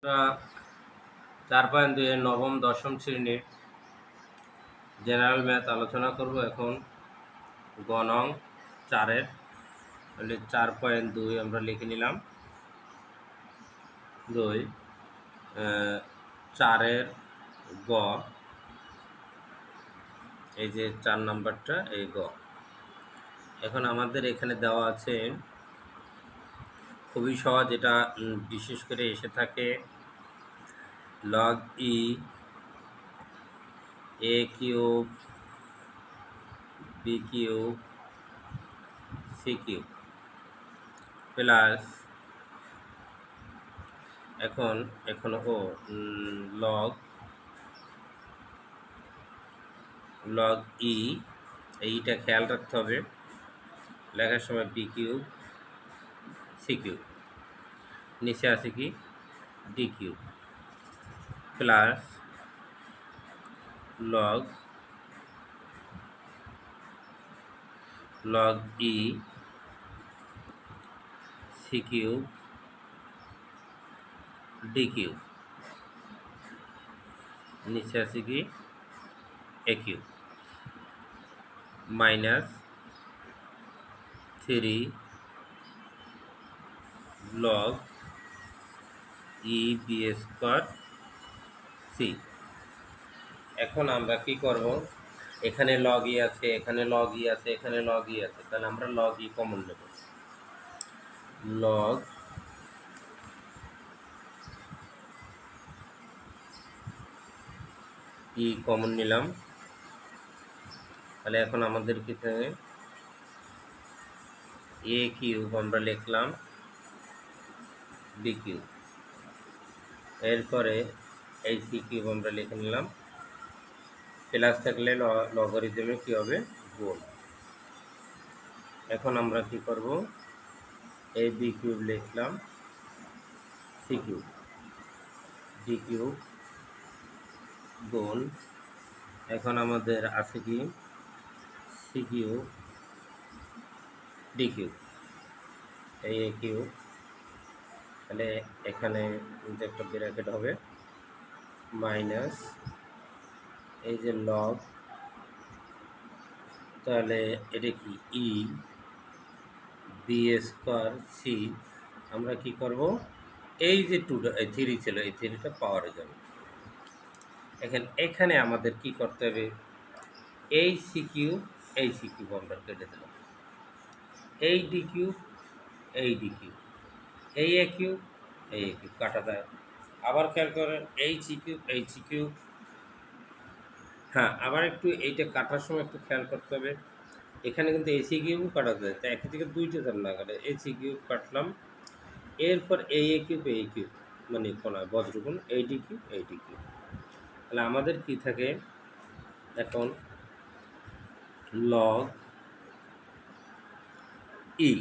আমরা 4.2 এর নবম দশম শ্রেণীর জেনারেল ম্যাথ আলোচনা করব। এখন গ নং 4-এর 4.2 আমরা লিখে নিলাম। 2 4-এর গ, এই যে 4 নাম্বারটা, এই গ। এখন আমাদের এখানে দেওয়া আছে খুবই সহজ, এটা বিশেষ করে এসে থাকে log e a cube b cube c cube plus এখন log e, এইটা খেয়াল রাখতে হবে লেখার সময়, b কিউব c কিউব, নিচে আছে কি d cube plus log e c cube d cube, নিচে আছে কি a cube minus 3 log e b square c। এখন আমরা কি করব, এখানে log e আছে, এখানে log e আছে, এখানে log e আছে, তাহলে আমরা log e কমন নেব। log e কমন নিলাম, তাহলে এখন আমাদের কি থাকে a কিউব আমরা লিখলাম b কিউব, এরপরে এই c কিউব আমরা লিখে নিলাম, প্লাস থাকলে লগারিদমে কি হবে গুণ। এখন আমরা কি করব, a b কিউব লিখলাম, c কিউব d কিউব গুণ, এখন আমাদের আছে কি c কিউব d কিউব, এই a কিউব, তাহলে এখানে একটা ব্র্যাকেট হবে মাইনাস এই যে লগ, তাহলে এটা কি ই বি স্কয়ার সি। আমরা কি করব, এই যে 3 ছিল, এই 3টা পাওয়ারে যাবে। এখানে আমাদের কি করতে হবে, এই সি কিউব আমরা কেটে দিলাম, এই ডি কিউব এই ডি কিউব, এই এ কিউব কাটা যায়। আবার খেয়াল করেন এই সি কিউব, হ্যাঁ আবার একটু এইটা কাটার সময় একটু খেয়াল করতে হবে, এখানে কিন্তু এসি কিউব কাটা যায়, তাই একই থেকে দুইটা ধার না কাটে, এসি কিউব কাটলাম, এরপর এই কিউব মানে কোনা বজ্রগুণ এই ডি কিউব, তাহলে আমাদের কি থাকে এখন log e,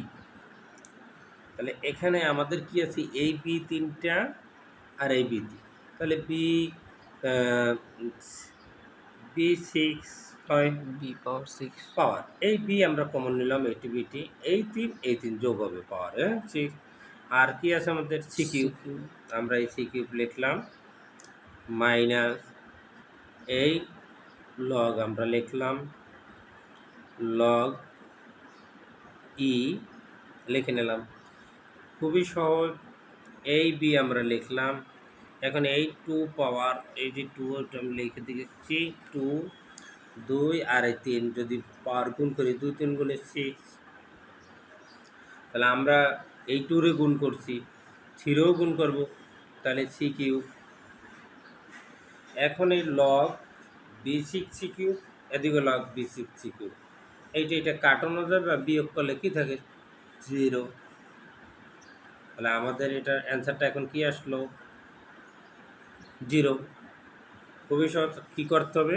তাহলে এখানে আমাদের কি আছে এই বি 3টা আর এই বি 3, তাহলে b6 হয়, বি পাওয়ার 6 পাওয়ার, এই বি আমরা কমন নিলাম, এটি বিটি, এই 3 যোগ হবে পাওয়ার 6। আর কি আছে আমাদের সি কিউব, আমরা এই সি কিউব লিখলাম মাইনাস এই লগ আমরা লিখলাম log e লিখে নিলাম, খুবই সহজ। এই বি আমরা লিখলাম, এখন এই 2 পাওয়ার, এই যে 2 আমি লিখে দিচ্ছি 2 2 আর এই 3 যদি পাওয়ার গুণ করি 2 3 গুণে 6, তাহলে আমরা এই 2 রে গুণ করছি, 3ও গুণ করব, তাহলে সি কিউব। এখন এই log b6 সি কিউব, এদিকে log b6 সি কিউব, এইটা কাটানো যাবে, বিয়োগ করলে কি থাকে 0, তাহলে আমাদের এটার অ্যান্সারটা এখন কি আসলো 0। খুবই সহজ, কী করতে হবে,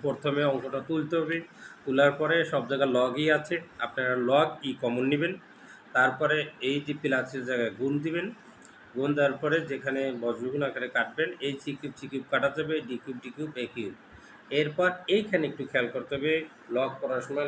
প্রথমে অঙ্কটা তুলতে হবে, তোলার পরে সব জায়গায় লগই আছে, আপনারা log e কমন নেবেন, তারপরে এই যে প্লাসের জায়গায় গুণ দিবেন, গুণ দেওয়ার পরে যেখানে বজ্রগুণ আকারে কাটবেন, এই সি কিউব কাটা যাবে, ডি কিউব এ কিউব, এরপর এইখানে একটু খেয়াল করতে হবে লগ করার সময়